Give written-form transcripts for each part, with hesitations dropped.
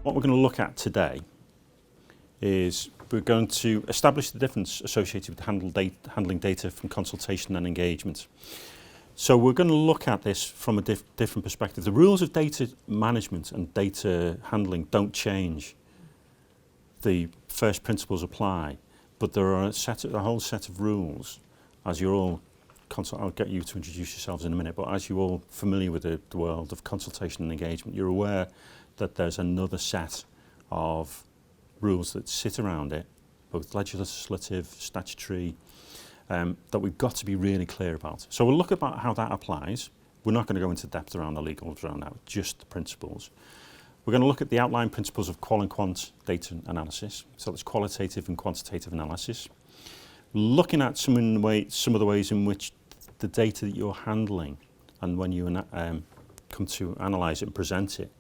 What we're going to look at today is we're going to establish the difference associated with handling data from consultation and engagement. So we're going to look at this from a different perspective. The rules of data management and data handling don't change. The first principles apply, but there are a whole set of rules. As you're all, I'll get you to introduce yourselves in a minute, but as you're all familiar with the world of consultation and engagement, you're aware that there's another set of rules that sit around it, both legislative, statutory, that we've got to be really clear about. So we'll look about how that applies. We're not going to go into depth around the legals around that, just the principles. We're going to look at the outline principles of qual and quant data analysis. So that's qualitative and quantitative analysis. Looking at some of the ways in which the data that you're handling, and when you come to analyse it and present it,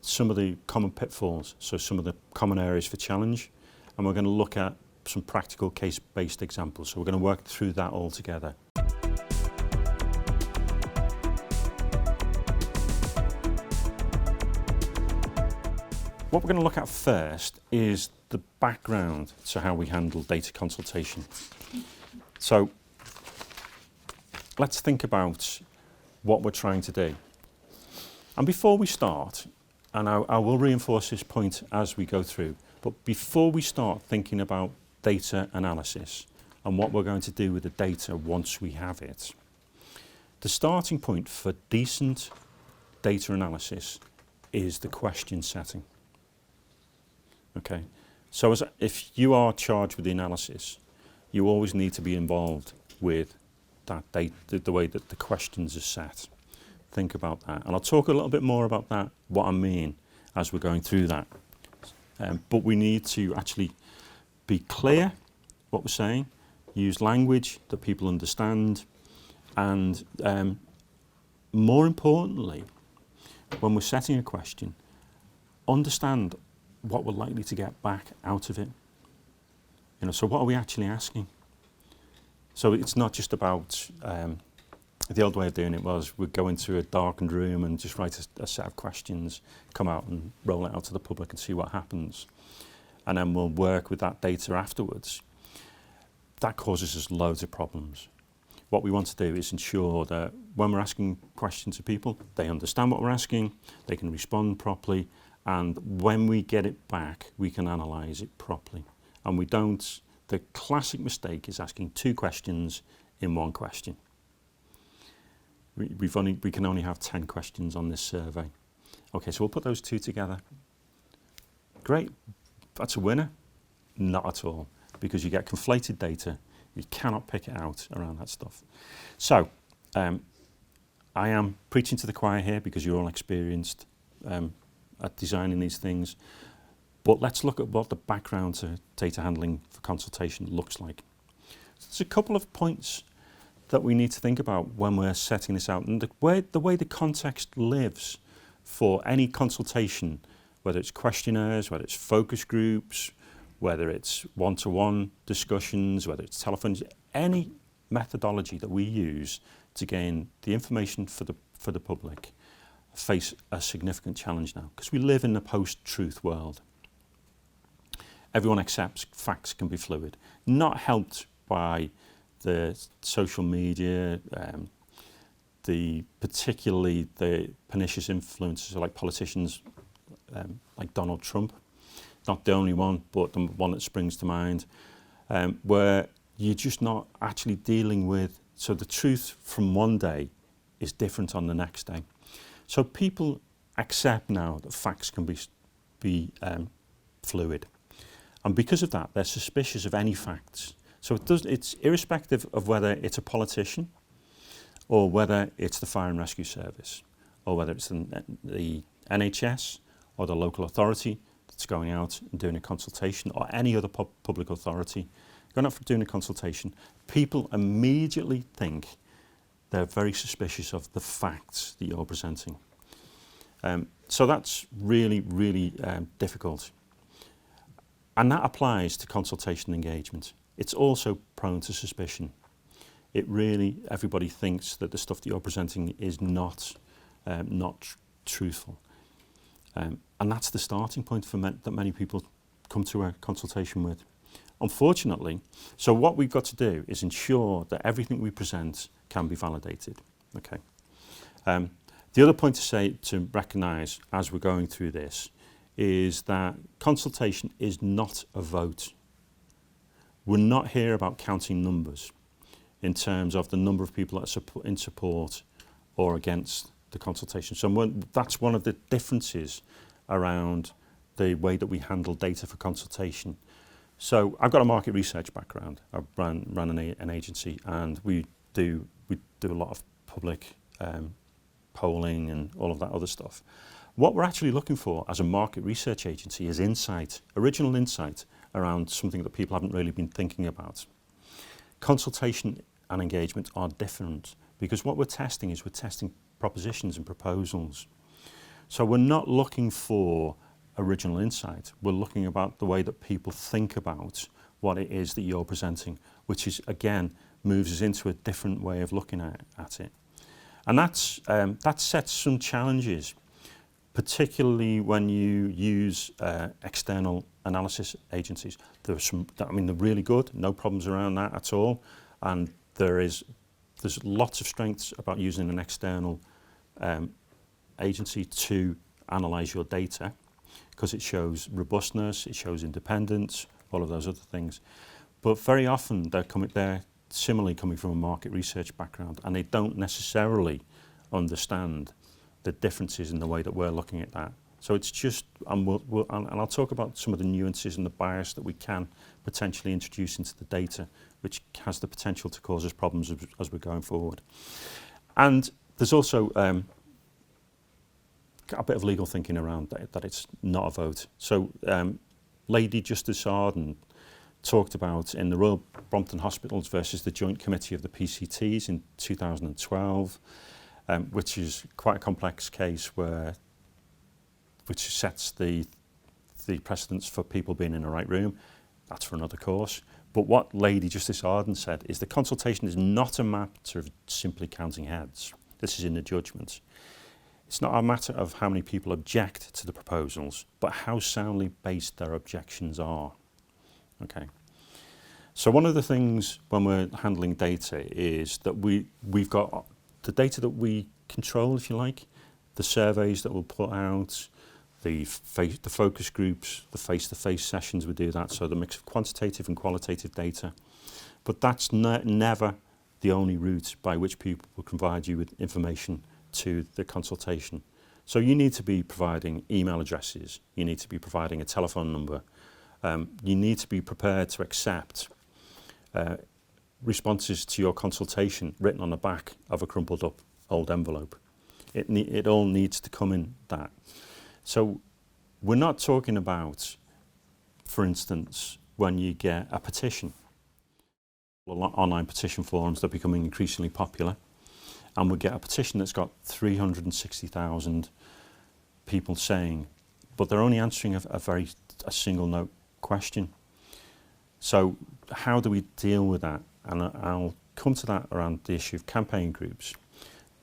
some of the common pitfalls, so some of the common areas for challenge, and we're going to look at some practical case-based examples. So we're going to work through that all together. What we're going to look at first is the background to how we handle data consultation. So let's think about what we're trying to do. And before we start, and I will reinforce this point as we go through, but before we start thinking about data analysis and what we're going to do with the data once we have it, the starting point for decent data analysis is the question setting. Okay, so if you are charged with the analysis, you always need to be involved with that data, the way that the questions are set. Think about that, and I'll talk a little bit more about that, what I mean, as we're going through that. But we need to actually be clear what we're saying, use language that people understand, and more importantly, when we're setting a question, understand what we're likely to get back out of it. You know, so what are we actually asking? So it's not just about, the old way of doing it was we'd go into a darkened room and just write a set of questions, come out and roll it out to the public and see what happens. And then we'll work with that data afterwards. That causes us loads of problems. What we want to do is ensure that when we're asking questions of people, they understand what we're asking, they can respond properly, and when we get it back, we can analyse it properly. And we don't, the classic mistake is asking two questions in one question. We can only have 10 questions on this survey. Okay, so we'll put those two together. Great, that's a winner? Not at all, because you get conflated data. You cannot pick it out around that stuff. So, I am preaching to the choir here because you're all experienced at designing these things. But let's look at what the background to data handling for consultation looks like. So there's a couple of points that we need to think about when we're setting this out, and the way the context lives for any consultation, whether it's questionnaires, whether it's focus groups, whether it's one-to-one discussions, whether it's telephones, any methodology that we use to gain the information for the public face a significant challenge now, because we live in a post-truth world. Everyone accepts facts can be fluid, not helped by the social media, particularly the pernicious influences like politicians like Donald Trump, not the only one, but the one that springs to mind, where you're just not actually dealing with, so the truth from one day is different on the next day. So people accept now that facts can be fluid. And because of that, they're suspicious of any facts. So it's irrespective of whether it's a politician or whether it's the fire and rescue service or whether it's the NHS or the local authority that's going out and doing a consultation, or any other public authority going out for doing a consultation, people immediately think they're very suspicious of the facts that you're presenting. So that's really, really difficult. And that applies to consultation engagement. It's also prone to suspicion. Everybody thinks that the stuff that you're presenting is not truthful. And that's the starting point for that many people come to a consultation with. Unfortunately, so what we've got to do is ensure that everything we present can be validated. Okay. The other point to recognise as we're going through this is that consultation is not a vote. We're not here about counting numbers in terms of the number of people that are in support or against the consultation. So that's one of the differences around the way that we handle data for consultation. So I've got a market research background. I ran an agency, and we do a lot of public polling and all of that other stuff. What we're actually looking for as a market research agency is insight, original insight around something that people haven't really been thinking about. Consultation and engagement are different because what we're testing propositions and proposals. So we're not looking for original insight. We're looking about the way that people think about what it is that you're presenting, which is, again, moves us into a different way of looking at it. And that sets some challenges, particularly when you use external analysis agencies. There's they're really good, no problems around that at all. And there's lots of strengths about using an external agency to analyse your data, because it shows robustness, it shows independence, all of those other things. But very often they're similarly coming from a market research background, and they don't necessarily understand the differences in the way that we're looking at that. So it's just, and I'll talk about some of the nuances and the bias that we can potentially introduce into the data, which has the potential to cause us problems as we're going forward. And there's also a bit of legal thinking around that it's not a vote. So Lady Justice Arden talked about in the Royal Brompton Hospitals versus the Joint Committee of the PCTs in 2012, which is quite a complex case which sets the precedence for people being in the right room. That's for another course. But what Lady Justice Arden said is the consultation is not a matter of simply counting heads. This is in the judgment. It's not a matter of how many people object to the proposals, but how soundly based their objections are. Okay. So one of the things when we're handling data is that we've got the data that we control, if you like, the surveys that we'll put out, the focus groups, the face-to-face sessions, we do that, so the mix of quantitative and qualitative data. But that's never the only route by which people will provide you with information to the consultation. So you need to be providing email addresses, you need to be providing a telephone number, you need to be prepared to accept responses to your consultation written on the back of a crumpled up old envelope. It all needs to come in that. So we're not talking about, for instance, when you get a petition. Online petition forums, they're becoming increasingly popular, and we get a petition that's got 360,000 people saying, but they're only answering a single note question. So how do we deal with that? And I'll come to that around the issue of campaign groups.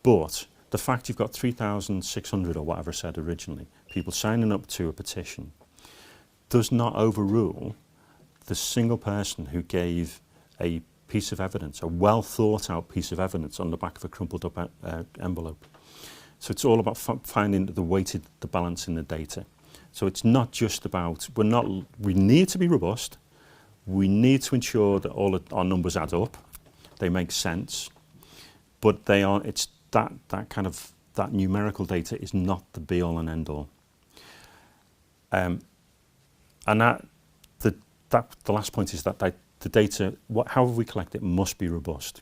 But the fact you've got 3,600 or whatever I said originally, people signing up to a petition, does not overrule the single person who gave a piece of evidence, a well thought out piece of evidence on the back of a crumpled up envelope. So it's all about finding the balance in the data. So it's not just about, we need to be robust, we need to ensure that all of our numbers add up, they make sense, but it's that numerical data is not the be all and end all. And the last point is that the data, however we collect it, must be robust.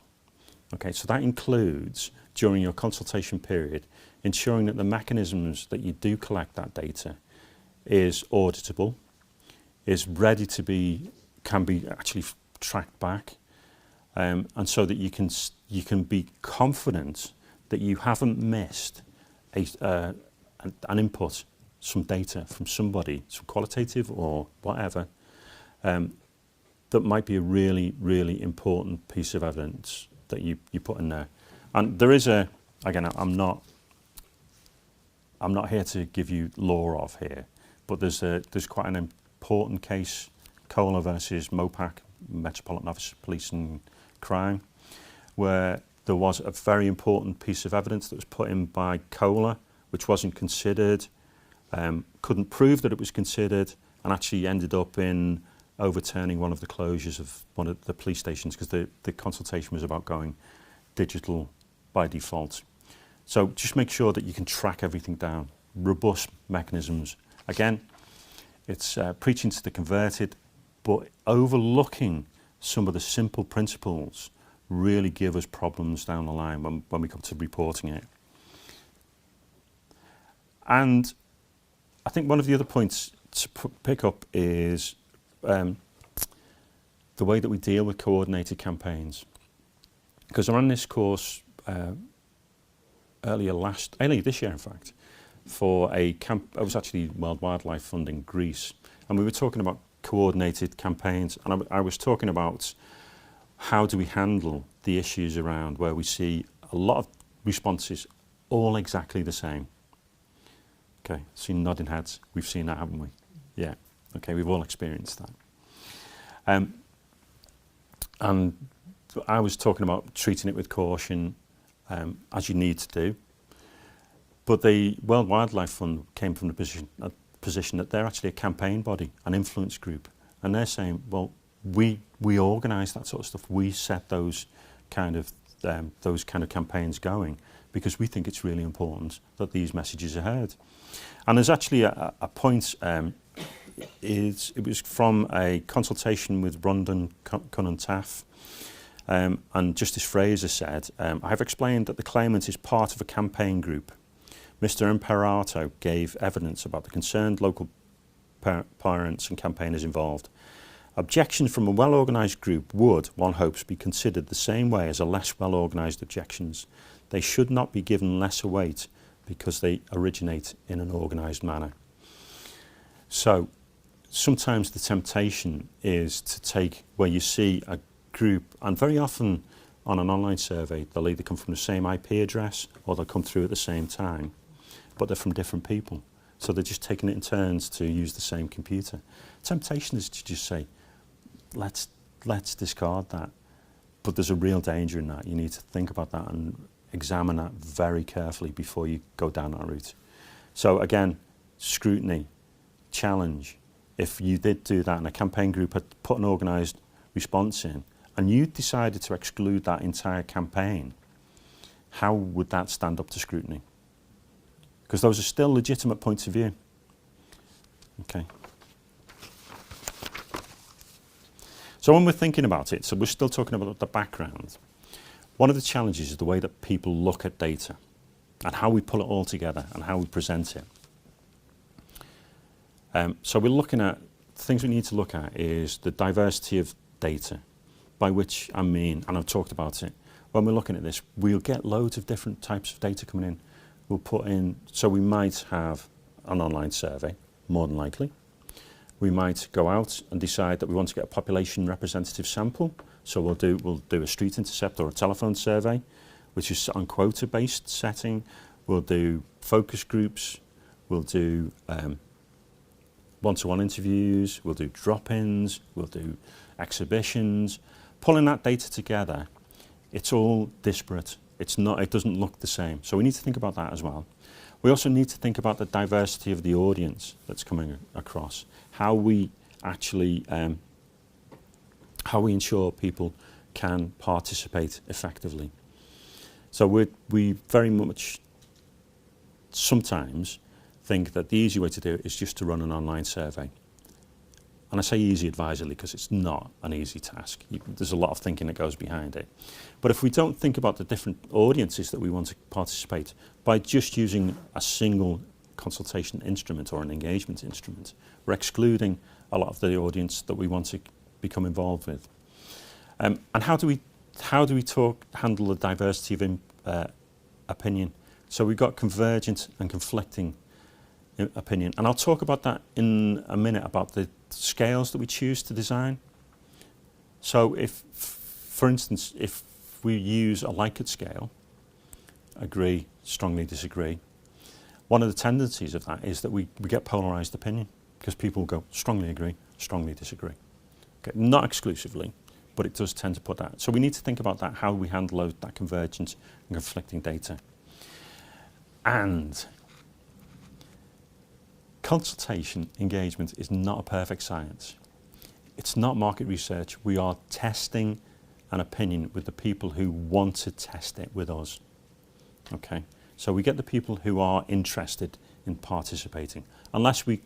Okay, so that includes, during your consultation period, ensuring that the mechanisms that you do collect that data is auditable, is ready to can be actually tracked back, and so that you can be confident that you haven't missed an input, some data from somebody, some qualitative or whatever, that might be a really, really important piece of evidence that you put in there. And there is again, I'm I'm not here to give you law of here, but there's quite an important case, Kohler versus Mopac, Metropolitan Office of Police and Crime, where there was a very important piece of evidence that was put in by Kohler, which wasn't considered, couldn't prove that it was considered, and actually ended up in overturning one of the closures of one of the police stations because the consultation was about going digital by default. So just make sure that you can track everything down. Robust mechanisms. Again, it's preaching to the converted, but overlooking some of the simple principles really give us problems down the line when we come to reporting it. And I think one of the other points to pick up is the way that we deal with coordinated campaigns. Because I ran this course earlier this year, in fact, for a camp. It was actually World Wildlife Fund in Greece, and we were talking about coordinated campaigns, and I was talking about how do we handle the issues around where we see a lot of responses all exactly the same. Okay, seen nodding heads. We've seen that, haven't we? Yeah. Okay, we've all experienced that. And I was talking about treating it with caution, as you need to do. But the World Wildlife Fund came from the position that they're actually a campaign body, an influence group, and they're saying, well, we organise that sort of stuff. We set those kind of campaigns going because we think it's really important that these messages are heard. And there's actually a point. It was from a consultation with Rondon, Cunn and Taff, and Justice Fraser said, I have explained that the claimant is part of a campaign group. Mr. Imperato gave evidence about the concerned local parents and campaigners involved. Objections from a well-organised group would, one hopes, be considered the same way as a less well-organised objections. They should not be given lesser weight because they originate in an organised manner. So sometimes the temptation is to take where you see a group, and very often on an online survey, they'll either come from the same IP address or they'll come through at the same time, but they're from different people. So they're just taking it in turns to use the same computer. Temptation is to just say, let's discard that. But there's a real danger in that. You need to think about that and examine that very carefully before you go down that route. So again, scrutiny, challenge. If you did do that and a campaign group had put an organised response in and you decided to exclude that entire campaign, how would that stand up to scrutiny? Because those are still legitimate points of view. Okay. So when we're thinking about it, so we're still talking about the background. One of the challenges is the way that people look at data and how we pull it all together and how we present it. So we're looking at, things we need to look at is the diversity of data, by which I mean, and I've talked about it, when we're looking at this, we'll get loads of different types of data coming in. We'll put in, so we might have an online survey, more than likely. We might go out and decide that we want to get a population representative sample. So we'll do a street intercept or a telephone survey, which is on quota-based setting. We'll do focus groups. We'll do one-to-one interviews. We'll do drop-ins. We'll do exhibitions. Pulling that data together, it's all disparate. It doesn't look the same. So we need to think about that as well. We also need to think about the diversity of the audience that's coming across. How we actually, how we ensure people can participate effectively. So we very much sometimes think that the easy way to do it is just to run an online survey. And I say easy advisedly because it's not an easy task. There's a lot of thinking that goes behind it. But if we don't think about the different audiences that we want to participate by just using a single consultation instrument or an engagement instrument, we're excluding a lot of the audience that we want to become involved with. And how do we handle the diversity of opinion? So we've got convergent and conflicting opinion. And I'll talk about that in a minute, about the scales that we choose to design. So if, for instance, if we use a Likert scale, agree, strongly disagree, one of the tendencies of that is that we get polarised opinion, because people go strongly agree, strongly disagree. Okay, not exclusively, but it does tend to put that. So we need to think about that, how we handle that convergence and conflicting data. And consultation engagement is not a perfect science. It's not market research. We are testing an opinion with the people who want to test it with us. Okay, so we get the people who are interested in participating, unless we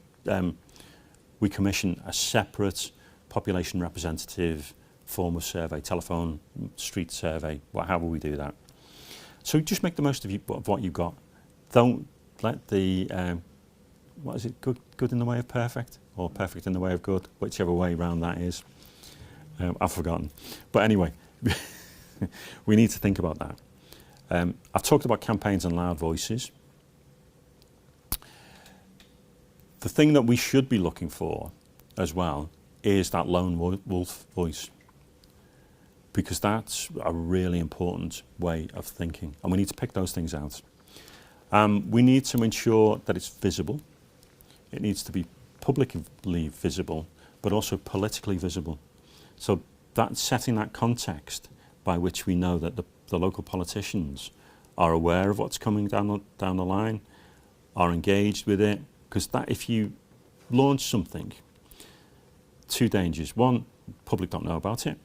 commission a separate population representative form of survey, telephone, street survey. How will we do that? So just make the most of what you've got. Don't let the what is it? Good in the way of perfect, or perfect in the way of good, whichever way round that is. I've forgotten. But anyway, we need to think about that. I've talked about campaigns and loud voices. The thing that we should be looking for as well is that lone wolf voice, because that's a really important way of thinking, and we need to pick those things out. We need to ensure that it's visible. It needs to be publicly visible, but also politically visible. So that's setting that context by which we know that the local politicians are aware of what's coming down the line, are engaged with it, because that, if you launch something, two dangers. One, public don't know about it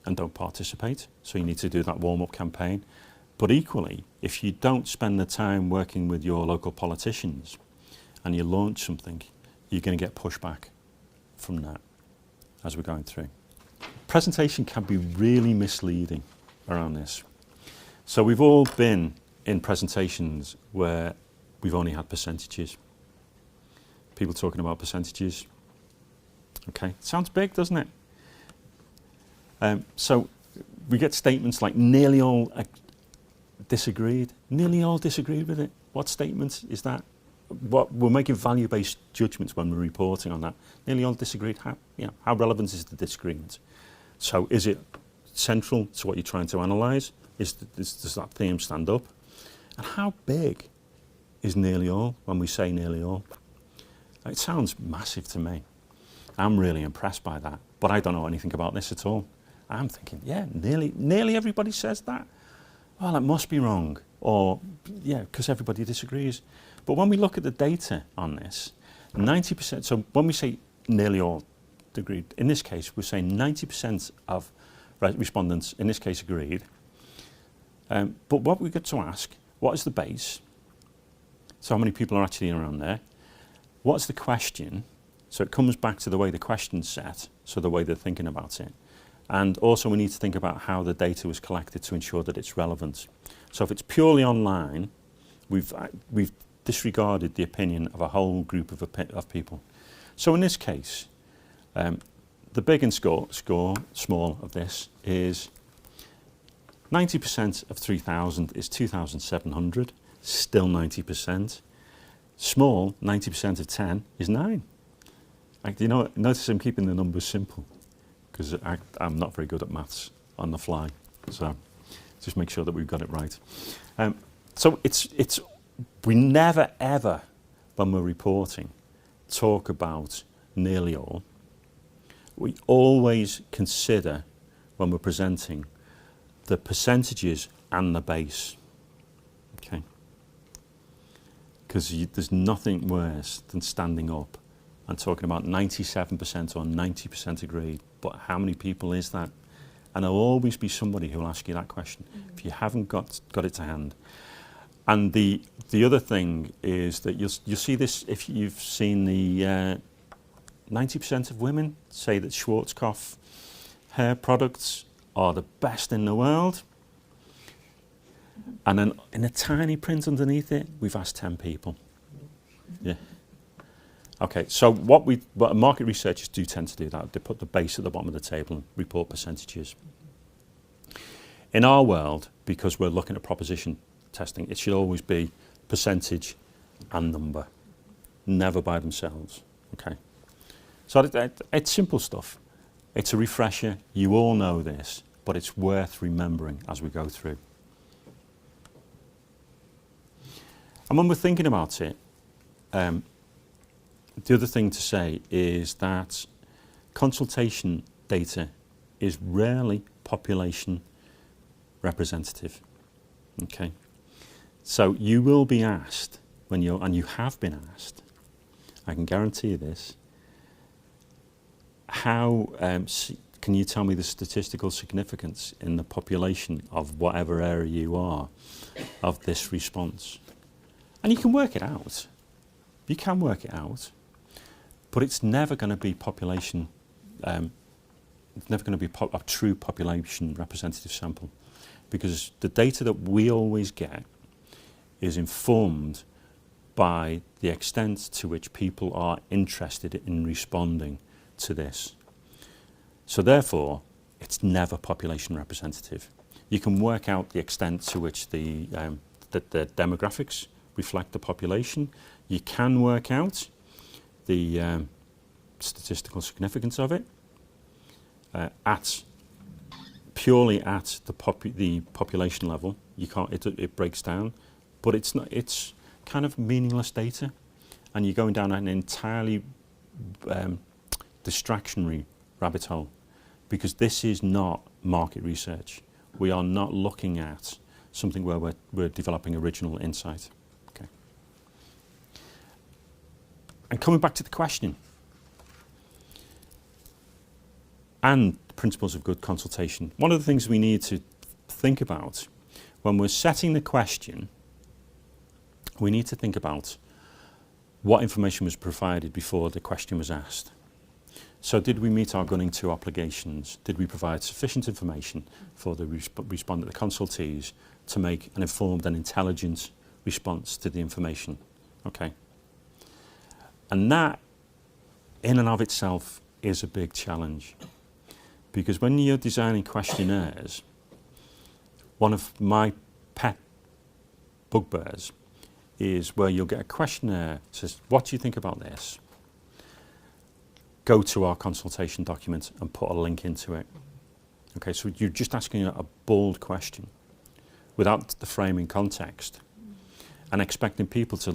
and don't participate, so you need to do that warm-up campaign. But equally, if you don't spend the time working with your local politicians and you launch something, you're going to get pushback from that as we're going through. Presentation can be really misleading around this. So we've all been in presentations where we've only had percentages. People talking about percentages. Okay, sounds big, doesn't it? So we get statements like nearly all disagreed. Nearly all disagreed with it. What statement is that? We're making value-based judgments when we're reporting on that. Nearly all disagreed. How relevant is the disagreement? So is it central to what you're trying to analyse? Does that theme stand up? And how big is nearly all when we say nearly all? It sounds massive to me. I'm really impressed by that, but I don't know anything about this at all. I'm thinking, yeah, nearly everybody says that. Well, it must be wrong, or yeah, because everybody disagrees. But when we look at the data on this, 90%, so when we say nearly all agreed, in this case, we're saying 90% of respondents, in this case, agreed. But what we've got to ask, what is the base? So how many people are actually around there? What's the question? So it comes back to the way the question's set, so the way they're thinking about it. And also we need to think about how the data was collected to ensure that it's relevant. So if it's purely online, we've disregarded the opinion of a whole group of people. So in this case, the big and small of this is 90% of 3,000 is 2,700, still 90%. Small, 90% of 10 is 9. Notice I'm keeping the numbers simple, because I'm not very good at maths on the fly. So just make sure that we've got it right. So we never ever, when we're reporting, talk about nearly all. We always consider, when we're presenting, the percentages and the base. Okay? Because there's nothing worse than standing up and talking about 97% or 90% agreed, but how many people is that? And there'll always be somebody who will ask you that question if you haven't got it to hand. And the other thing is that you'll see this if you've seen the 90% of women say that Schwarzkopf hair products are the best in the world. And then in a tiny print underneath it, we've asked 10 people. Yeah. Okay, so what market researchers do tend to do that, they put the base at the bottom of the table and report percentages. In our world, because we're looking at proposition testing, it should always be percentage and number, never by themselves. Okay, so it's simple stuff. It's a refresher. You all know this, but it's worth remembering as we go through. And when we're thinking about it, the other thing to say is that consultation data is rarely population representative. Okay, so you will be asked when you're, and you have been asked, I can guarantee you this, how can you tell me the statistical significance in the population of whatever area you are of this response? And you can work it out. You can work it out, but it's never going to be population. It's never going to be a true population representative sample, because the data that we always get is informed by the extent to which people are interested in responding to this. So therefore, it's never population representative. You can work out the extent to which the demographics reflect the population. You can work out the statistical significance of it purely at the population level. You can't. It breaks down, but it's not. It's kind of meaningless data, and you're going down an entirely distractionary rabbit hole, because this is not market research. We are not looking at something where we're developing original insight. Okay. And coming back to the question, and principles of good consultation, one of the things we need to think about when we're setting the question, we need to think about what information was provided before the question was asked. So did we meet our gunning to obligations? Did we provide sufficient information for the respondent, the consultees, to make an informed and intelligent response to the information? Okay. And that, in and of itself, is a big challenge. Because when you're designing questionnaires, one of my pet bugbears is where you'll get a questionnaire that says, what do you think about this? Go to our consultation document and put a link into it. Okay, so you're just asking a bold question without the framing context and expecting people to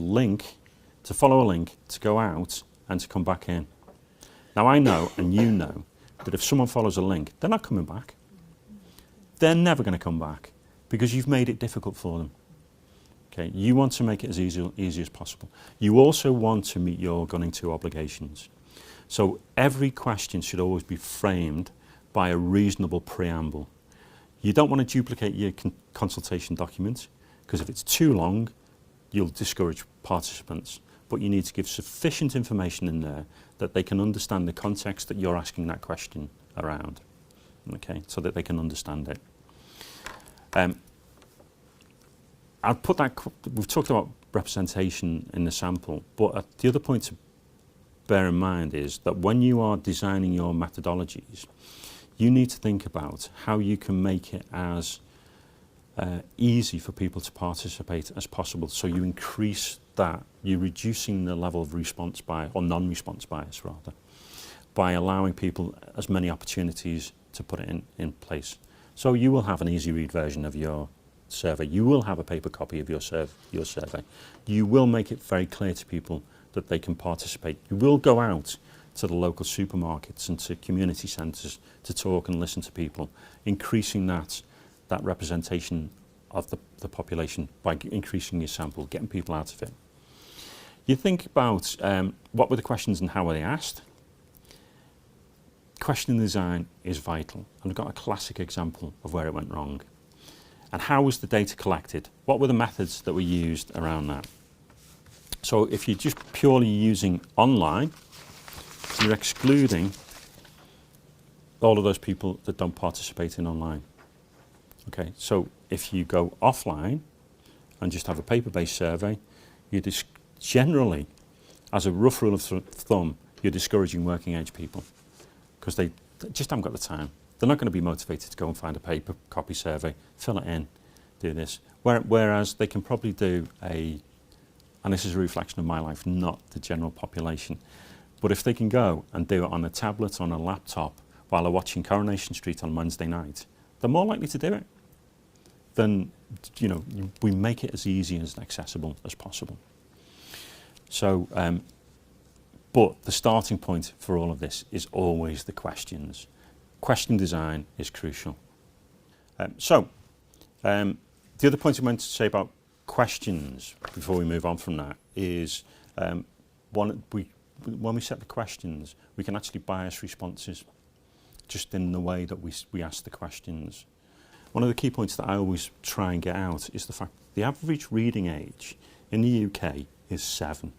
follow a link, to go out and to come back in. Now I know, and you know, that if someone follows a link, they're not coming back. They're never going to come back because you've made it difficult for them. Okay, you want to make it as easy as possible. You also want to meet your gunning to obligations. So every question should always be framed by a reasonable preamble. You don't want to duplicate your consultation document, because if it's too long, you'll discourage participants. But you need to give sufficient information in there that they can understand the context that you're asking that question around, okay, so that they can understand it. I'll put that, we've talked about representation in the sample, but the other point to bear in mind is that when you are designing your methodologies, you need to think about how you can make it as easy for people to participate as possible. So you increase that, you're reducing the level of response bias, or non-response bias rather, by allowing people as many opportunities to put it in place. So you will have an easy read version of your survey. You will have a paper copy of your survey. You will make it very clear to people that they can participate. You will go out to the local supermarkets and to community centres to talk and listen to people, increasing that representation of the population by increasing your sample, getting people out of it. You think about what were the questions and how were they asked? Question design is vital, and I've got a classic example of where it went wrong. And how was the data collected? What were the methods that were used around that? So if you're just purely using online, you're excluding all of those people that don't participate in online. Okay, so if you go offline and just have a paper-based survey, you generally, as a rough rule of thumb, you're discouraging working age people because they just haven't got the time. They're not going to be motivated to go and find a paper copy survey, fill it in, do this. Whereas they can probably do and this is a reflection of my life, not the general population, but if they can go and do it on a tablet, on a laptop, while they're watching Coronation Street on Wednesday night, they're more likely to do it. Then, we make it as easy and as accessible as possible. So, but the starting point for all of this is always the questions. Question design is crucial. The other point I meant to say about questions before we move on from that is when we set the questions, we can actually bias responses just in the way that we ask the questions. One of the key points that I always try and get out is the fact that the average reading age in the UK is 7.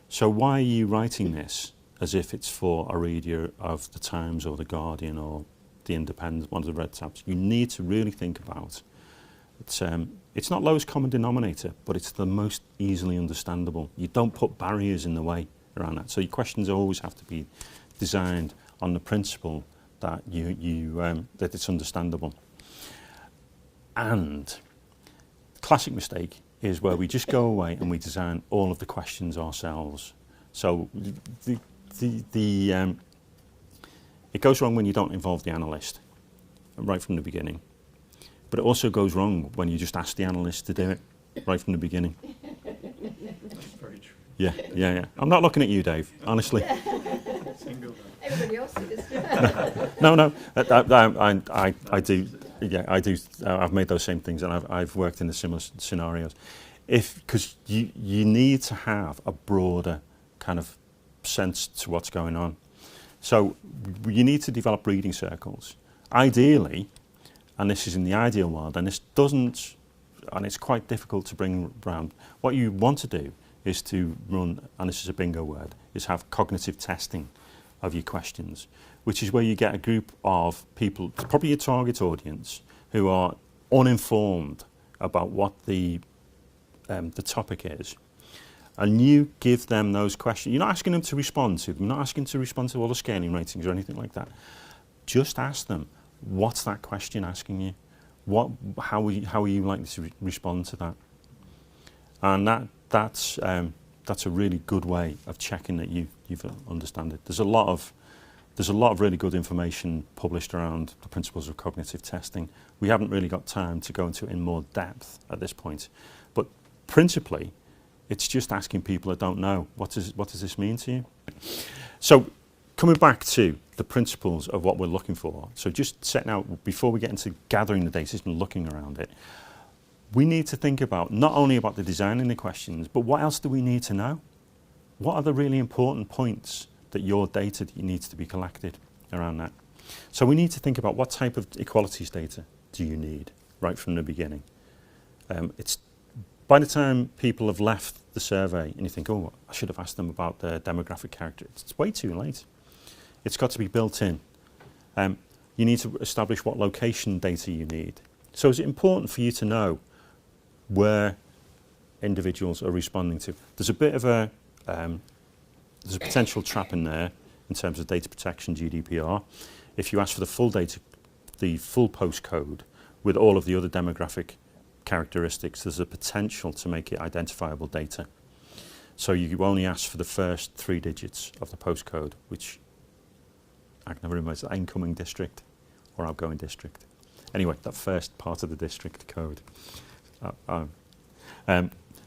So why are you writing this as if it's for a reader of the Times or the Guardian or the Independent, one of the red tabs? You need to really think about it's not lowest common denominator, but it's the most easily understandable. You don't put barriers in the way around that. So your questions always have to be designed on the principle that that it's understandable. And classic mistake is where we just go away and we design all of the questions ourselves. So it goes wrong when you don't involve the analyst right from the beginning. But it also goes wrong when you just ask the analyst to do it right from the beginning. That's very true. Yeah. I'm not looking at you, Dave, honestly. Everybody else is. No. I do. Yeah, I do. I've made those same things, and I've worked in the similar scenarios. Because you need to have a broader kind of sense to what's going on. So you need to develop reading circles. Ideally, and this is in the ideal world, and it's quite difficult to bring around. What you want to do is to run, and this is a bingo word, is have cognitive testing of your questions, which is where you get a group of people, probably your target audience, who are uninformed about what the topic is, and you give them those questions. You're not asking them to respond to them, you're not asking to respond to all the scaling ratings or anything like that. Just ask them, what's that question asking you? How are you likely to respond to that? And that's a really good way of checking that you've understand it. There's a lot of really good information published around the principles of cognitive testing. We haven't really got time to go into it in more depth at this point, but principally, it's just asking people that don't know, what does this mean to you? So, coming back to the principles of what we're looking for, so just setting out, before we get into gathering the data and looking around it, we need to think about not only about the designing the questions, but what else do we need to know? What are the really important points that your data needs to be collected around that? So we need to think about what type of equalities data do you need right from the beginning. It's by the time people have left the survey and you think, oh, I should have asked them about their demographic character, it's way too late. It's got to be built in. You need to establish what location data you need. So is it important for you to know where individuals are responding to? There's a bit of there's a potential trap in there in terms of data protection, GDPR. If you ask for the full data, the full postcode with all of the other demographic characteristics, there's a potential to make it identifiable data. So you only ask for the first 3 digits of the postcode, which I can never remember, is it incoming district or outgoing district? Anyway, that first part of the district code.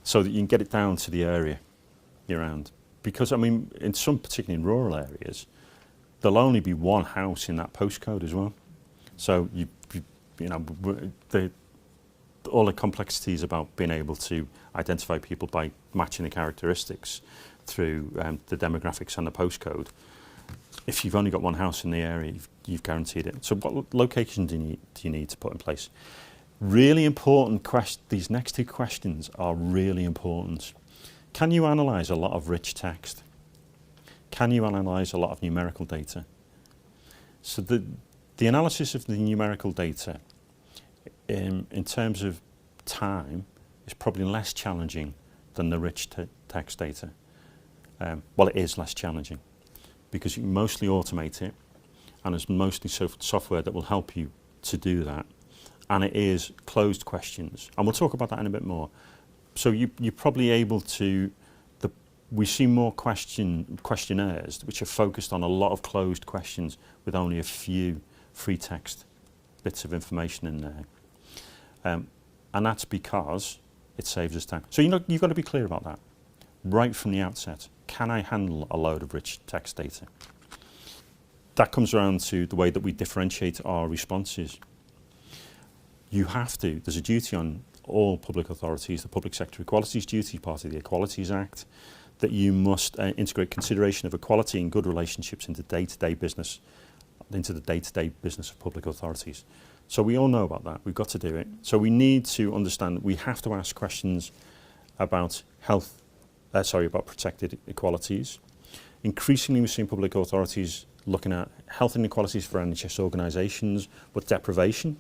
So that you can get it down to the area you're around. Because, I mean, in some, particularly in rural areas, there'll only be one house in that postcode as well. So, you know, all the complexities about being able to identify people by matching the characteristics through the demographics and the postcode. If you've only got one house in the area, you've guaranteed it. So what location do you need to put in place? Really important these next 2 questions are really important. Can you analyse a lot of rich text? Can you analyse a lot of numerical data? So the analysis of the numerical data in terms of time is probably less challenging than the rich text data. Well, it is less challenging because you can mostly automate it, and there's mostly software that will help you to do that. And it is closed questions, and we'll talk about that in a bit more. So you're probably able to, we see more questionnaires which are focused on a lot of closed questions with only a few free text bits of information in there. And that's because it saves us time. So you've got to be clear about that. right from the outset. Can I handle a load of rich text data? That comes around to the way that we differentiate our responses. You have to, there's a duty on all public authorities, the Public Sector Equalities Duty, part of the Equalities Act, that you must integrate consideration of equality and good relationships into day-to-day business, into the day-to-day business of public authorities. So we all know about that. We've got to do it. So we need to understand that we have to ask questions about about protected equalities. Increasingly, we're seeing public authorities looking at health inequalities for NHS organisations, but deprivation.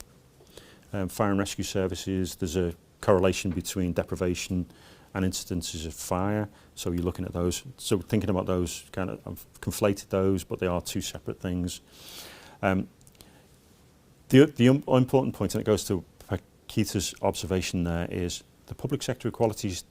Fire and rescue services, there's a correlation between deprivation and incidences of fire. So you're looking at those. So thinking about those, kind of, I've conflated those, but they are two separate things. The important point, and it goes to Keita's observation there, is the public sector equalities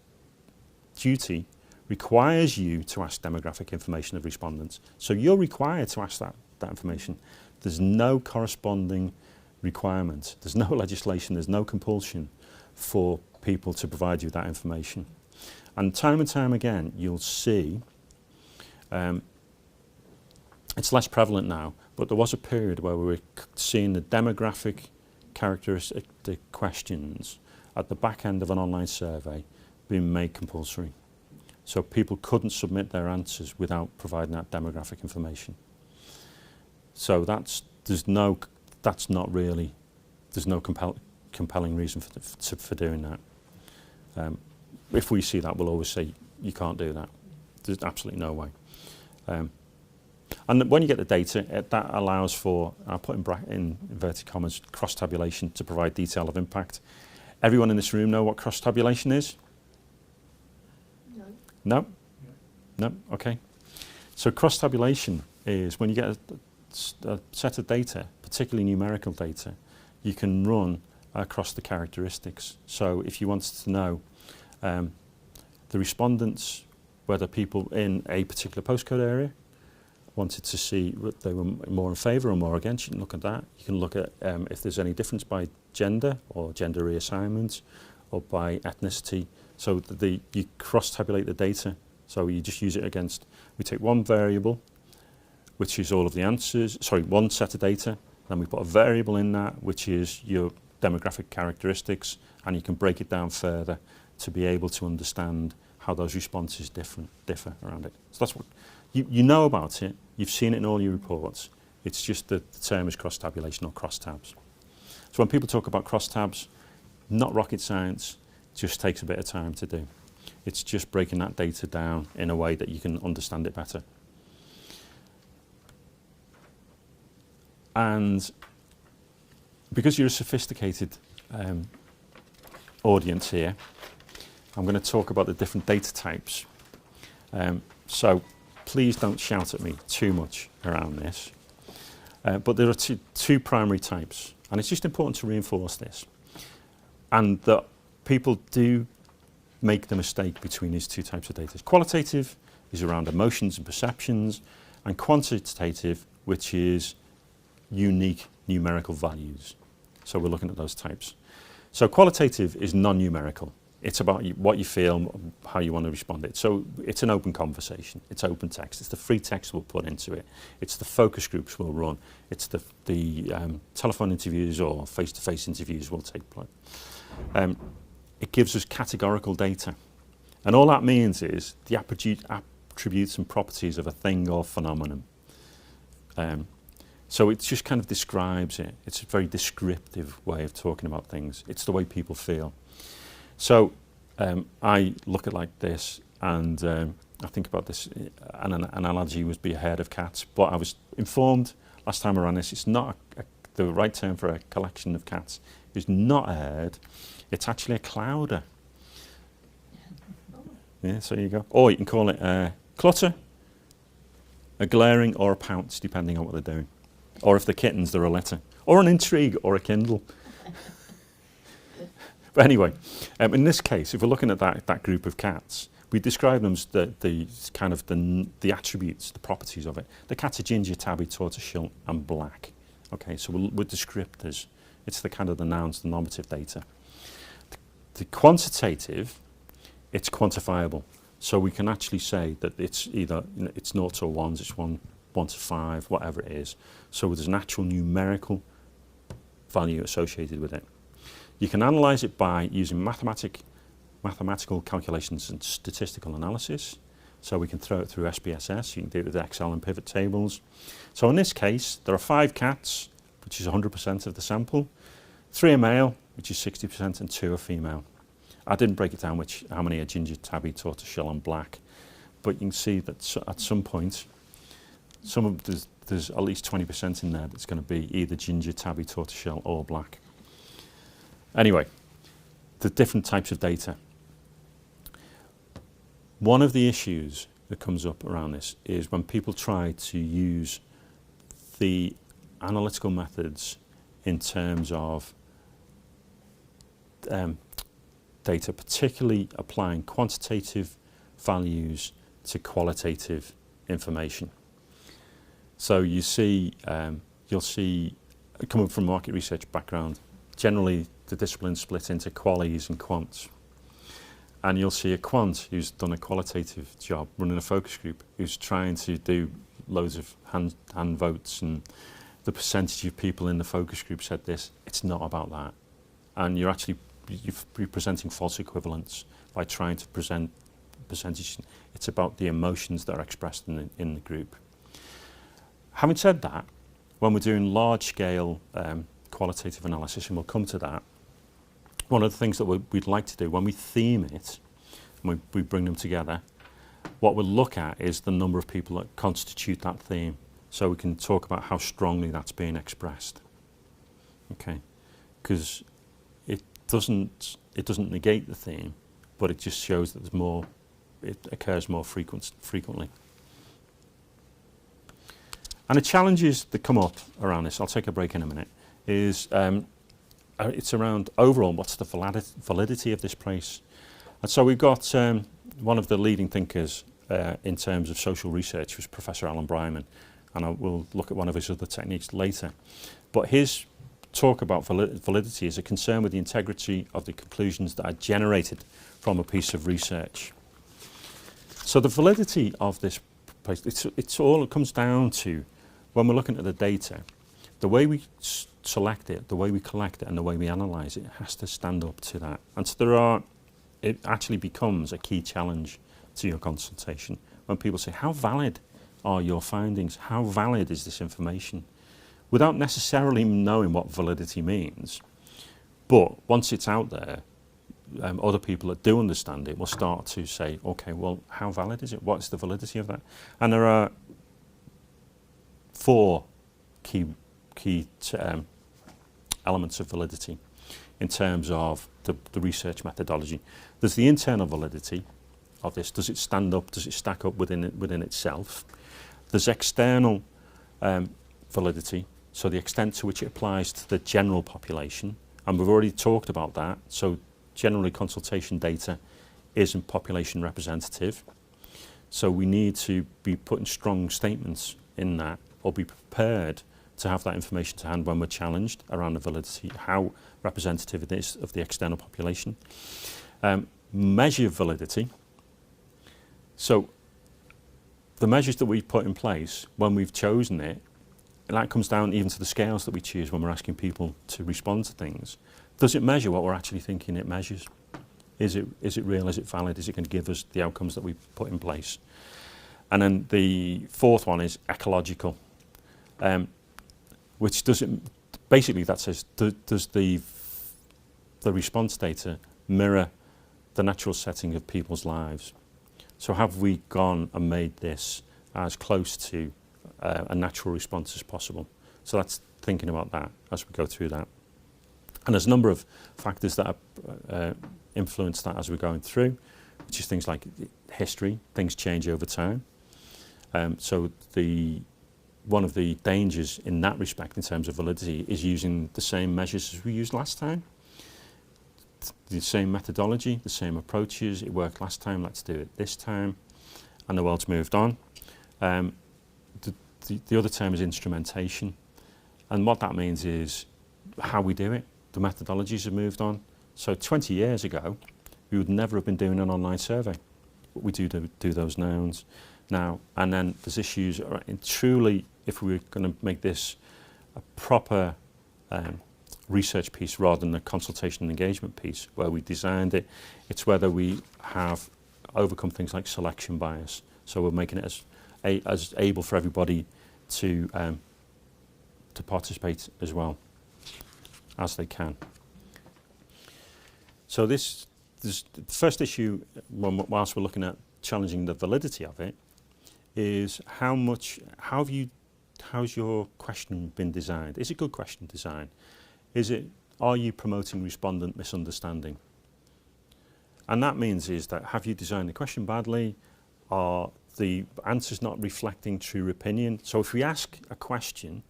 duty requires you to ask demographic information of respondents. So you're required to ask that information. There's no corresponding requirement. There's no legislation, there's no compulsion for people to provide you that information. And time again, you'll see, it's less prevalent now, but there was a period where we were seeing the demographic characteristic questions at the back end of an online survey being made compulsory. So people couldn't submit their answers without providing that demographic information. So there's no compelling reason for doing that. If we see that, we'll always say, you can't do that. There's absolutely no way. And when you get the data, that allows for, I'll put in inverted commas, cross-tabulation to provide detail of impact. Everyone in this room know what cross-tabulation is? No? No? Okay. So cross-tabulation is when you get a set of data, particularly numerical data, you can run across the characteristics. So if you wanted to know the respondents, whether people in a particular postcode area wanted to see what they were more in favour or more against, you can look at that. You can look at if there's any difference by gender or gender reassignment or by ethnicity. So you cross-tabulate the data. So you just use it against, we take one variable, which is all of the answers, one set of data, then we put a variable in that, which is your demographic characteristics, and you can break it down further to be able to understand how those responses differ around it. So that's what, you know about it, you've seen it in all your reports, it's just the term is cross-tabulation or cross-tabs. So when people talk about cross-tabs, not rocket science, just takes a bit of time to do. It's just breaking that data down in a way that you can understand it better. And because you're a sophisticated audience here, I'm going to talk about the different data types. So please don't shout at me too much around this. But there are two primary types, and it's just important to reinforce this. And that people do make the mistake between these two types of data. Qualitative is around emotions and perceptions, and quantitative, which is unique numerical values. So we're looking at those types. So qualitative is non-numerical. It's about what you feel, how you want to respond to it. So it's an open conversation. It's open text. It's the free text we'll put into it. It's the focus groups we'll run. It's the telephone interviews or face-to-face interviews will take place. It gives us categorical data. And all that means is the attributes and properties of a thing or phenomenon. So it just kind of describes it. It's a very descriptive way of talking about things. It's the way people feel. So I look at it like this, and I think about this, and an analogy would be a herd of cats, but I was informed last time around this, it's not the right term for a collection of cats. It's not a herd, it's actually a clouder. Yeah, so you go. Or you can call it a clutter, a glaring, or a pounce, depending on what they're doing. Or if they're kittens, they're a litter. Or an intrigue, or a kindle. But anyway, in this case, if we're looking at that group of cats, we describe them as the attributes, the properties of it. The cats are ginger, tabby, tortoiseshell, and black. Okay, so we're descriptors. It's the kind of the nouns, the normative data. The quantitative, it's quantifiable. So we can actually say that it's either it's 0 to 1s, it's 1 to 5, whatever it is. So there's an actual numerical value associated with it. You can analyze it by using mathematical calculations and statistical analysis. So we can throw it through SPSS, you can do it with Excel and pivot tables. So in this case, there are 5 cats, which is 100% of the sample, 3 are male, which is 60%, and 2 are female. I didn't break it down how many are ginger, tabby, tortoiseshell and black, but you can see that at some point, there's at least 20% in there that's going to be either ginger, tabby, tortoiseshell or black. Anyway, the different types of data. One of the issues that comes up around this is when people try to use the analytical methods in terms of data, particularly applying quantitative values to qualitative information. So you see, you'll see, coming from a market research background, generally the discipline's split into qualies and quants. And you'll see a quant who's done a qualitative job running a focus group, who's trying to do loads of hand votes and the percentage of people in the focus group said this. It's not about that. And you're presenting false equivalence by trying to present percentage. It's about the emotions that are expressed in the group. Having said that, when we're doing large-scale qualitative analysis, and we'll come to that, one of the things that we'd like to do when we theme it, and we bring them together, what we'll look at is the number of people that constitute that theme, so we can talk about how strongly that's being expressed. Okay, because it doesn't negate the theme, but it just shows that it occurs more frequently. And the challenges that come up around this, I'll take a break in a minute, is it's around overall what's the validity of this place. And so we've got one of the leading thinkers in terms of social research was Professor Alan Bryman, and we'll look at one of his other techniques later. But his talk about validity is a concern with the integrity of the conclusions that are generated from a piece of research. So the validity of this place, it comes down to, when we're looking at the data, the way we select it, the way we collect it, and the way we analyse it has to stand up to that. And so it actually becomes a key challenge to your consultation when people say, how valid are your findings? How valid is this information? Without necessarily knowing what validity means. But once it's out there, other people that do understand it will start to say, okay, well, how valid is it? What's the validity of that? And there are 4 key elements of validity in terms of the research methodology. There's the internal validity of this. Does it stand up? Does it stack up within itself? There's external validity, so the extent to which it applies to the general population, and we've already talked about that. So generally consultation data isn't population representative, so we need to be putting strong statements in that, or be prepared to have that information to hand when we're challenged around the validity, how representative it is of the external population. Measure validity. So the measures that we've put in place when we've chosen it, and that comes down even to the scales that we choose when we're asking people to respond to things. Does it measure what we're actually thinking it measures? Is it real? Is it valid? Is it going to give us the outcomes that we've put in place? And then the 4th one is ecological, which basically that says, does the response data mirror the natural setting of people's lives? So have we gone and made this as close to a natural response as possible? So that's thinking about that as we go through that. And there's a number of factors that influence that as we're going through, which is things like history. Things change over time. So one of the dangers in that respect in terms of validity is using the same measures as we used last time. The same methodology, the same approaches. It worked last time, let's do it this time. And the world's moved on. The other term is instrumentation. And what that means is how we do it. The methodologies have moved on. So 20 years ago, we would never have been doing an online survey. we do those nouns now. And then there's issues, and truly, if we were going to make this a proper research piece rather than a consultation and engagement piece where we designed it, it's whether we have overcome things like selection bias. So we're making it as able for everybody to participate as well as they can. So this the first issue, whilst we're looking at challenging the validity of it, is how's your question been designed? Is it good question design? Are you promoting respondent misunderstanding? And that means is that have you designed the question badly? Are the answers not reflecting true opinion? So if we ask a question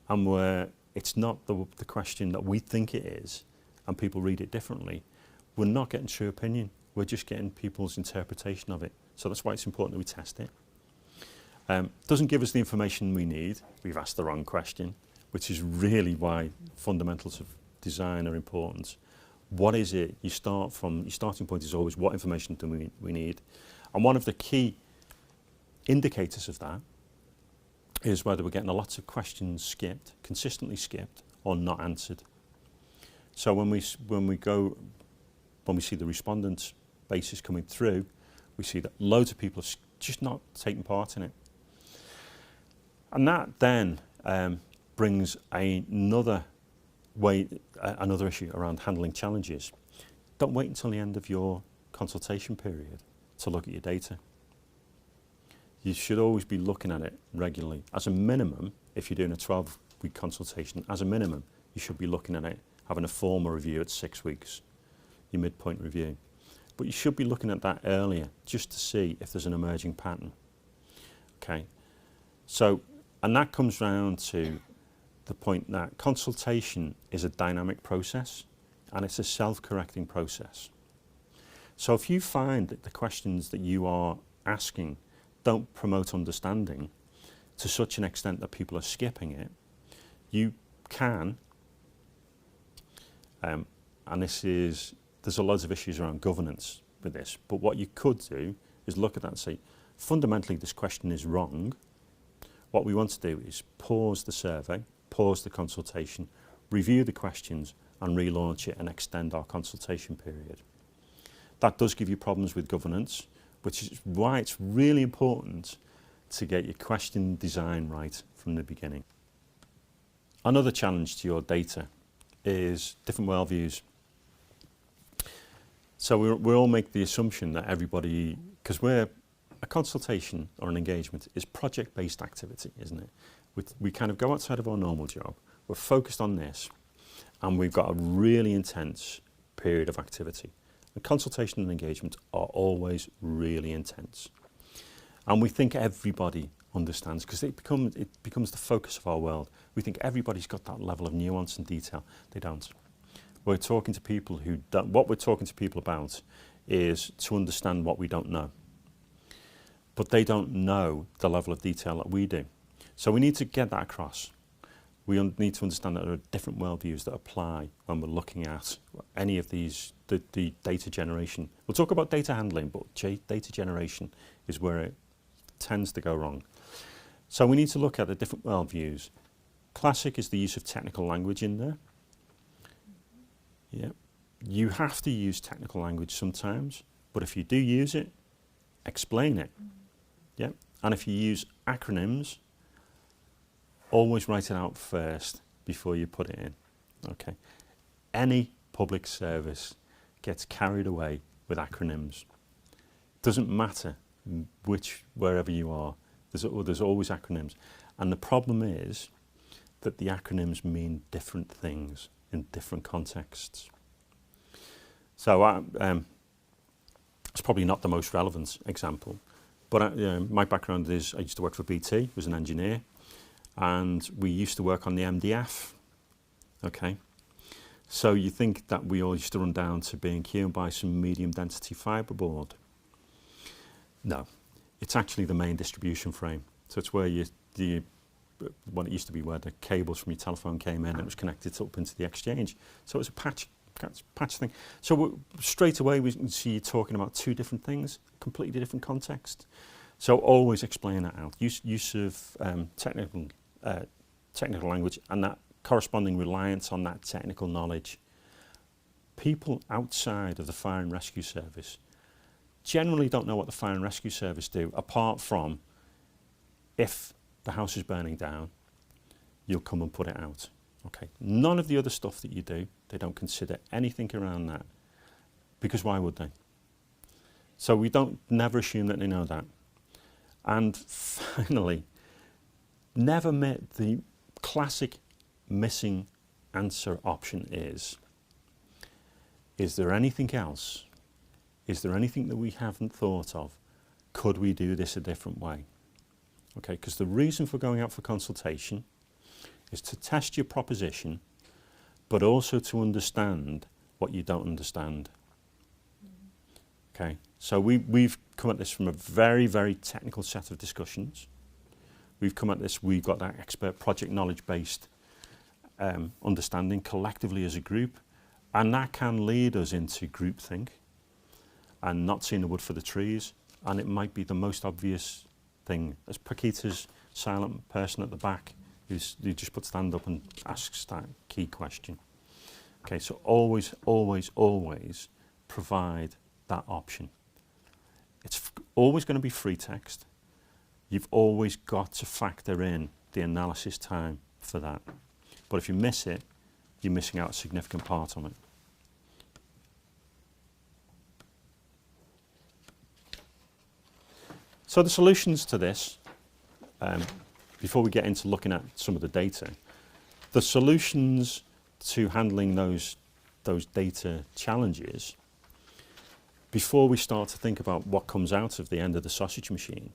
and it's not the question that we think it is, and people read it differently, we're not getting true opinion. We're just getting people's interpretation of it. So that's why it's important that we test it. Doesn't give us the information we need. We've asked the wrong question, which is really why fundamentals of design are important. What is it? Your starting point is always what information do we need? And one of the key indicators of that is whether we're getting lots of questions skipped, consistently skipped, or not answered. So when we see the respondents' basis coming through, we see that loads of people are just not taking part in it. And that then brings another issue around handling challenges. Don't wait until the end of your consultation period to look at your data. You should always be looking at it regularly. As a minimum, if you're doing a 12-week consultation, as a minimum, you should be looking at it, having a formal review at 6 weeks, your midpoint review. But you should be looking at that earlier, just to see if there's an emerging pattern. Okay, so, and that comes round to the point that consultation is a dynamic process, and it's a self-correcting process. So if you find that the questions that you are asking don't promote understanding to such an extent that people are skipping it, you can, and there's a lot of issues around governance with this, but what you could do is look at that and say, fundamentally this question is wrong. What we want to do is pause the survey, pause the consultation, review the questions and relaunch it and extend our consultation period. That does give you problems with governance, which is why it's really important to get your question design right from the beginning. Another challenge to your data is different worldviews. So we all make the assumption that everybody, because a consultation or an engagement is project-based activity, isn't it? We kind of go outside of our normal job, we're focused on this, and we've got a really intense period of activity. And consultation and engagement are always really intense. And we think everybody understands, because it becomes the focus of our world. We think everybody's got that level of nuance and detail. They don't. We're talking to people what we're talking to people about is to understand what we don't know. But they don't know the level of detail that we do. So we need to get that across. We need to understand that there are different worldviews that apply when we're looking at any of these, the data generation. We'll talk about data handling, but data generation is where it tends to go wrong. So we need to look at the different worldviews. Classic is the use of technical language in there. Yeah. You have to use technical language sometimes, but if you do use it, explain it. Yeah. And if you use acronyms, always write it out first before you put it in. Okay. Any public service gets carried away with acronyms. Doesn't matter wherever you are, there's always acronyms. And the problem is that the acronyms mean different things in different contexts. So it's probably not the most relevant example, but my background is I used to work for BT, was an engineer, and we used to work on the MDF. Okay, so you think that we all used to run down to B&Q and buy some medium density fibreboard. No, it's actually the main distribution frame. So it's where what it used to be where the cables from your telephone came in and it was connected up into the exchange. So it was a patch patch thing. So straight away we can see you talking about two different things, completely different context. So always explain that out. Use of technical language and that corresponding reliance on that technical knowledge. People outside of the fire and rescue service generally don't know what the fire and rescue service do, apart from if the house is burning down, you'll come and put it out. Okay. None of the other stuff that you do, they don't consider anything around that, because why would they? So we don't never assume that they know that. And finally, never met the classic missing answer option is there anything else? Is there anything that we haven't thought of? Could we do this a different way? Okay, because the reason for going out for consultation is to test your proposition, but also to understand what you don't understand. Okay, so we've come at this from a very, very technical set of discussions. We've come at this, we've got that expert project knowledge-based understanding collectively as a group, and that can lead us into groupthink and not seeing the wood for the trees, and it might be the most obvious thing. As Paquita's silent person at the back, who just puts hand up and asks that key question. Okay, so always, always, always provide that option. It's always going to be free text. You've always got to factor in the analysis time for that. But if you miss it, you're missing out a significant part on it. So the solutions to this, before we get into looking at some of the data, the solutions to handling those data challenges, before we start to think about what comes out of the end of the sausage machine,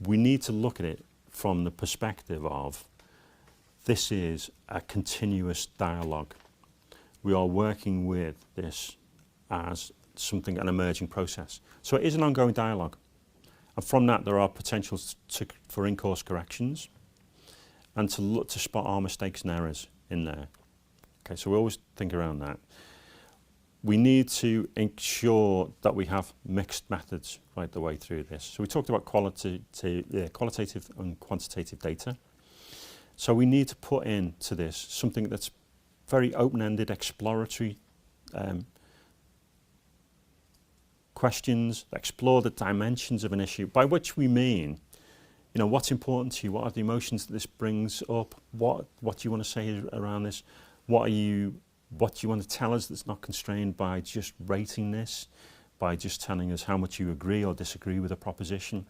we need to look at it from the perspective of this is a continuous dialogue. We are working with this as something, an emerging process. So it is an ongoing dialogue. And from that, there are potentials for in-course corrections and to look to spot our mistakes and errors in there. Okay, so we always think around that. We need to ensure that we have mixed methods right the way through this. So we talked about qualitative and quantitative data. So we need to put into this something that's very open-ended, exploratory questions, explore the dimensions of an issue, by which we mean, you know, what's important to you, what are the emotions that this brings up, what do you want to say around this, what do you want to tell us that's not constrained by just rating this, by just telling us how much you agree or disagree with a proposition.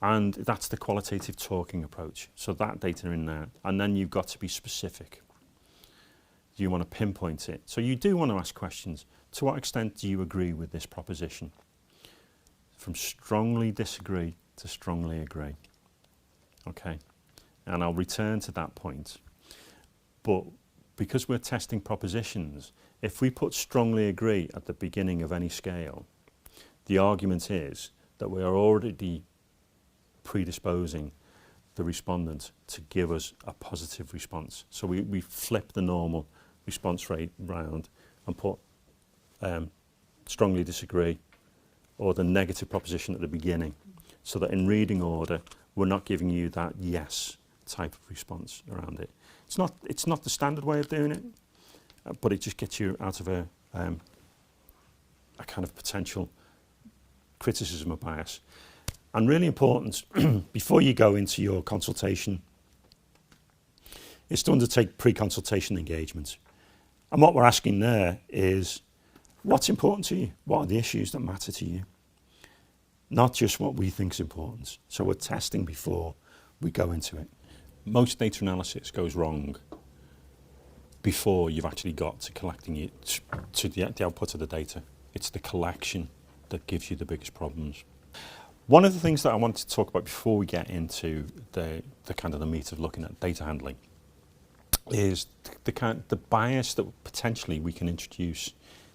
And that's the qualitative talking approach. So that data in there, and then you've got to be specific. You want to pinpoint it. So you do want to ask questions. To what extent do you agree with this proposition? From strongly disagree to strongly agree. Okay, and I'll return to that point. But because we're testing propositions, if we put strongly agree at the beginning of any scale, the argument is that we are already predisposing the respondent to give us a positive response. So we flip the normal response rate round and put strongly disagree or the negative proposition at the beginning, so that in reading order we're not giving you that yes type of response around it. It's not the standard way of doing it, but it just gets you out of a kind of potential criticism or bias. And really important, before you go into your consultation, is to undertake pre-consultation engagements. And what we're asking there is, what's important to you? What are the issues that matter to you? Not just what we think is important. So we're testing before we go into it. Most data analysis goes wrong before you've actually got to collecting it, to the output of the data. It's the collection that gives you the biggest problems. One of the things that I wanted to talk about before we get into the kind of the meat of looking at data handling is the bias that potentially we can introduce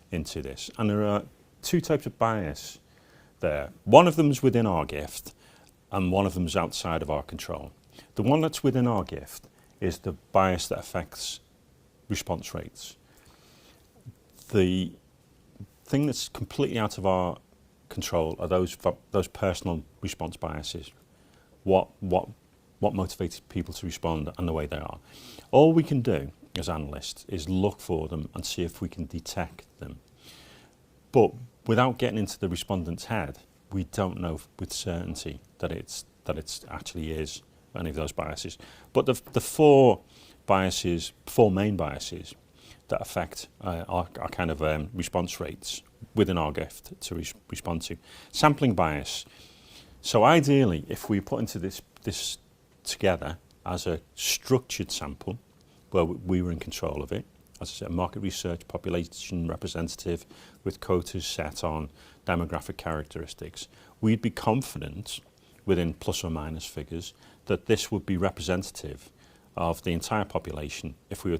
into this. And there are two types of bias there. One of them is within our gift and one of them is outside of our control. The one that's within our gift is the bias that affects response rates. The thing that's completely out of our control are those personal response biases. What motivated people to respond and the way they are. All we can do as analysts is look for them and see if we can detect them. But without getting into the respondent's head, we don't know with certainty that it's actually is any of those biases. But the four main biases that affect our kind of response rates within our gift to respond to. Sampling bias. So ideally, if we put into this together as a structured sample, where we were in control of it, as I said, market research, population representative with quotas set on demographic characteristics, we'd be confident within plus or minus figures that this would be representative of the entire population if we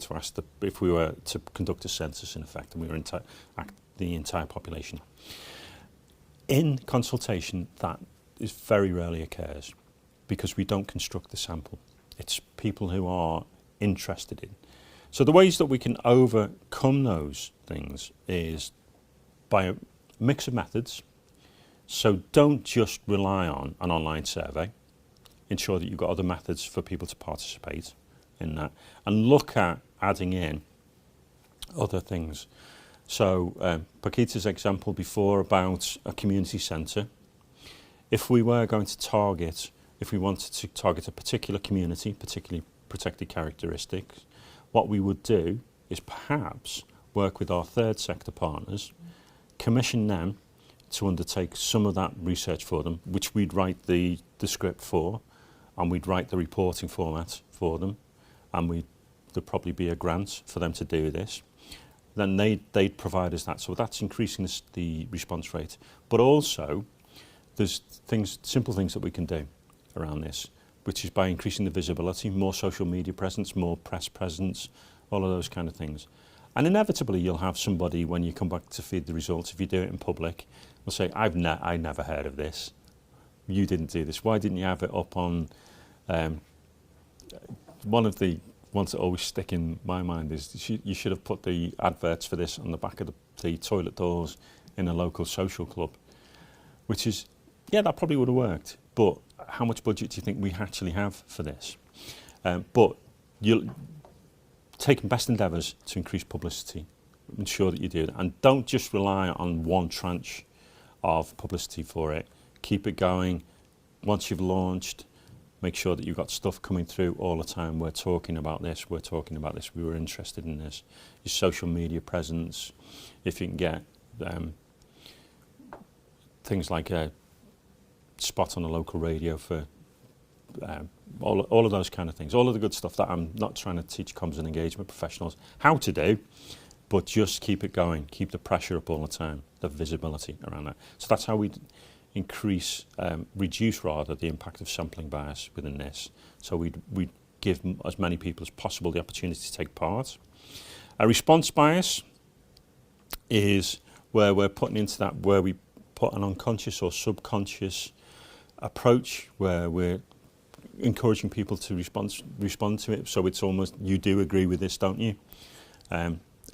were to conduct a census in effect and we were the entire population. In consultation, that is very rarely occurs because we don't construct the sample. It's people who are interested in. So the ways that we can overcome those things is by a mix of methods. So don't just rely on an online survey. Ensure that you've got other methods for people to participate in that, and look at adding in other things. So Paquita's example before about a community centre, if we wanted to target a particular community, particularly protected characteristics, what we would do is perhaps work with our third sector partners, commission them to undertake some of that research for them, which we'd write the script for, and we'd write the reporting format for them, and there'd probably be a grant for them to do this. Then they'd provide us that. So that's increasing the response rate. But also, there's simple things that we can do around this, which is by increasing the visibility, more social media presence, more press presence, all of those kind of things. And inevitably, you'll have somebody, when you come back to feed the results, if you do it in public, will say, I never heard of this. You didn't do this. Why didn't you have it up on... one of the ones that always stick in my mind is you should have put the adverts for this on the back of the toilet doors in a local social club, which is, yeah, that probably would have worked. But how much budget do you think we actually have for this? But you're taking best endeavours to increase publicity. Ensure that you do that. And don't just rely on one tranche of publicity for it. Keep it going. Once you've launched, make sure that you've got stuff coming through all the time. We're talking about this, we were interested in this. Your social media presence, if you can get things like a spot on the local radio for all of those kind of things, all of the good stuff that I'm not trying to teach comms and engagement professionals how to do, but just keep it going, keep the pressure up all the time, the visibility around that. So that's how we reduce the impact of sampling bias within this. So we give as many people as possible the opportunity to take part. A response bias is where we're putting into that, where we put an unconscious or subconscious approach, where we're encouraging people to respond to it. So it's almost, you do agree with this, don't you?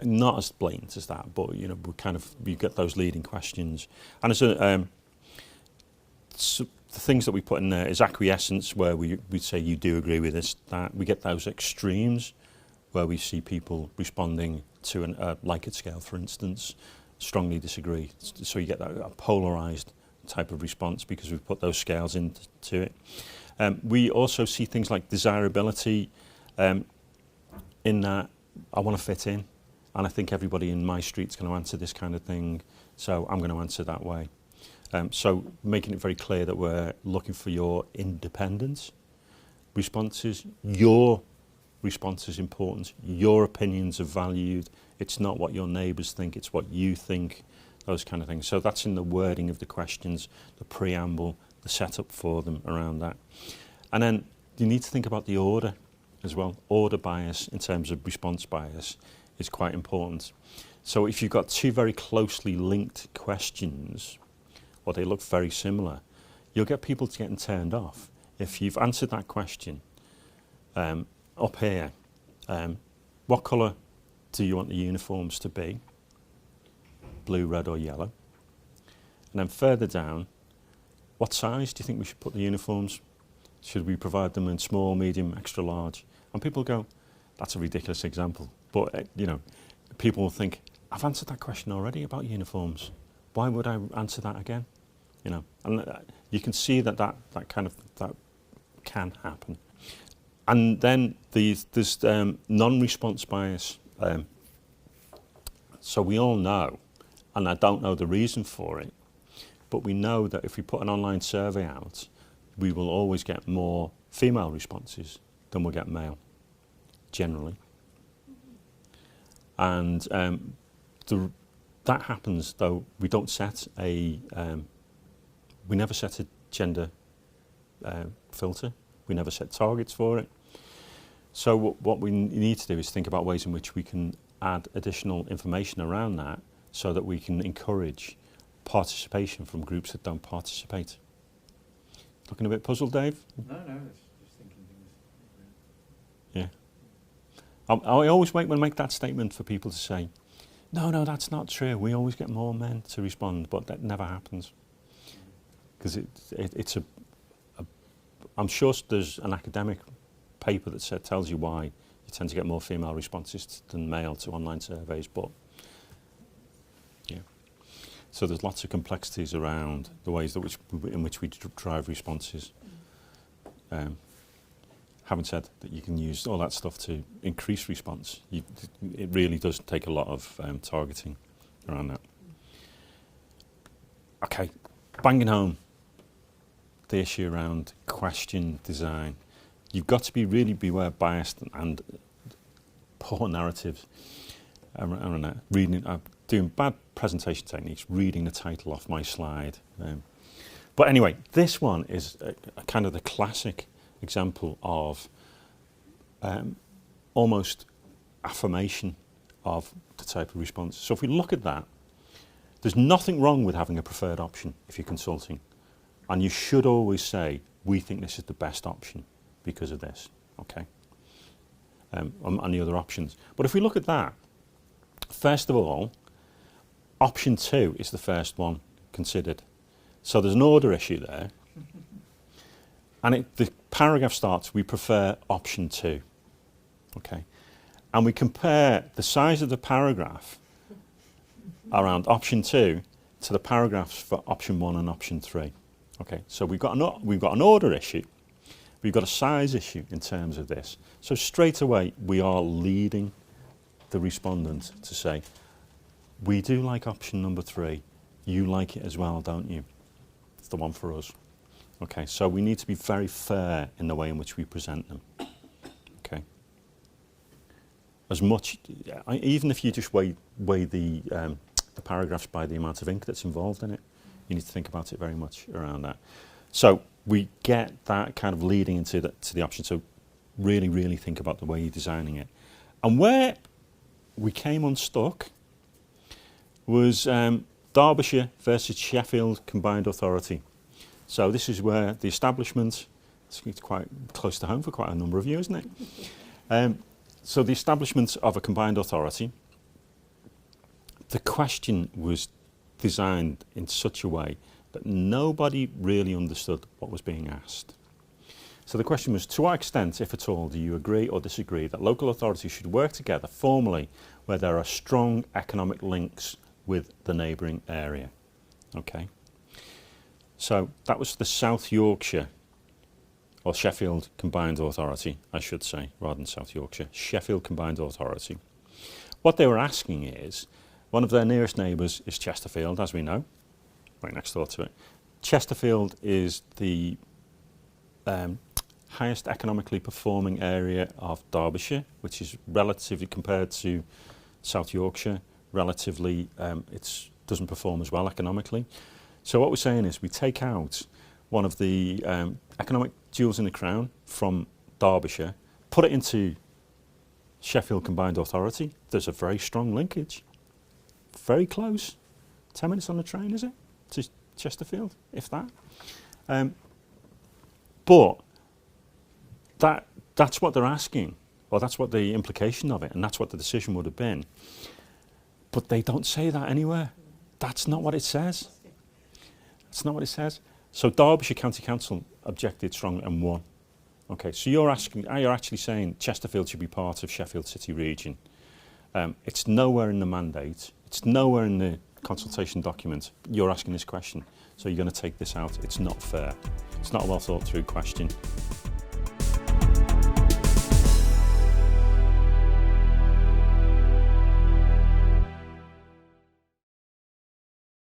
Not as blatant as that, but you know, we get those leading questions. And as so the things that we put in there is acquiescence, where we say you do agree with this, that. We get those extremes where we see people responding to a like-it scale, for instance, strongly disagree. So you get a polarised type of response because we've put those scales into it. We also see things like desirability, in that I want to fit in, and I think everybody in my street's going to answer this kind of thing, so I'm going to answer that way. So making it very clear that we're looking for your independent responses. Your response is important. Your opinions are valued. It's not what your neighbours think, it's what you think, those kind of things. So that's in the wording of the questions, the preamble, the setup for them around that. And then you need to think about the order as well. Order bias in terms of response bias is quite important. So if you've got two very closely linked questions, or they look very similar, you'll get people getting turned off. If you've answered that question, up here, what colour do you want the uniforms to be? blue, red or yellow? And then further down, what size do you think we should put the uniforms? Should we provide them in small, medium, extra large? And people go, that's a ridiculous example. But, people will think, I've answered that question already about uniforms. Why would I answer that again? And you can see that can happen. And then there's non-response bias. So we all know, and I don't know the reason for it, but we know that if we put an online survey out, we will always get more female responses than we'll get male, generally. And that happens, though we don't set we never set a gender filter. We never set targets for it. So what we need to do is think about ways in which we can add additional information around that so that we can encourage participation from groups that don't participate. Looking a bit puzzled, Dave? No, it's just thinking things. Yeah. I always when I make that statement for people to say, no, that's not true. We always get more men to respond, but that never happens. Because it's I'm sure there's an academic paper that tells you why you tend to get more female responses than male to online surveys, but yeah. So there's lots of complexities around the ways in which we drive responses. Having said that, you can use all that stuff to increase response. It really does take a lot of targeting around that. Okay, banging home the issue around question design. You've got to really beware biased and poor narratives around that. Doing bad presentation techniques, reading the title off my slide. But anyway, this one is a kind of the classic example of almost affirmation of the type of response. So if we look at that, there's nothing wrong with having a preferred option if you're consulting. And you should always say, we think this is the best option because of this, okay? On the other options. But if we look at that, first of all, option 2 is the first one considered. So there's an order issue there. And the paragraph starts, we prefer option 2, okay? And we compare the size of the paragraph around option 2 to the paragraphs for option 1 and option 3. Okay, so we've got an order issue, we've got a size issue in terms of this. So straight away, we are leading the respondent to say, we do like option number 3, you like it as well, don't you? It's the one for us. Okay, so we need to be very fair in the way in which we present them. Okay. As much, even if you just weigh the paragraphs by the amount of ink that's involved in it, you need to think about it very much around that. So we get that kind of leading into the option. So really, really think about the way you're designing it. And where we came unstuck was Derbyshire versus Sheffield Combined Authority. So this is where the establishment, it's quite close to home for quite a number of you, isn't it? So the establishment of a combined authority, the question was designed in such a way that nobody really understood what was being asked. So the question was, to what extent, if at all, do you agree or disagree that local authorities should work together formally where there are strong economic links with the neighbouring area? Okay. So that was the South Yorkshire, or Sheffield Combined Authority, I should say, rather than South Yorkshire, Sheffield Combined Authority. What they were asking is, one of their nearest neighbours is Chesterfield, as we know, right next door to it. Chesterfield is the highest economically performing area of Derbyshire, which is relatively, compared to South Yorkshire, relatively, it doesn't perform as well economically. So what we're saying is we take out one of the economic jewels in the crown from Derbyshire, put it into Sheffield Combined Authority. There's a very strong linkage. Very close. 10 minutes on the train, is it? To Chesterfield, if that. But that's what they're asking, or that's what the implication of it, and that's what the decision would have been. But they don't say that anywhere. That's not what it says. That's not what it says. So Derbyshire County Council objected strongly and won. Okay, so you're actually saying Chesterfield should be part of Sheffield City region. It's nowhere in the mandate. It's nowhere in the consultation document. You're asking this question, so you're going to take this out. It's not fair. It's not a well thought through question.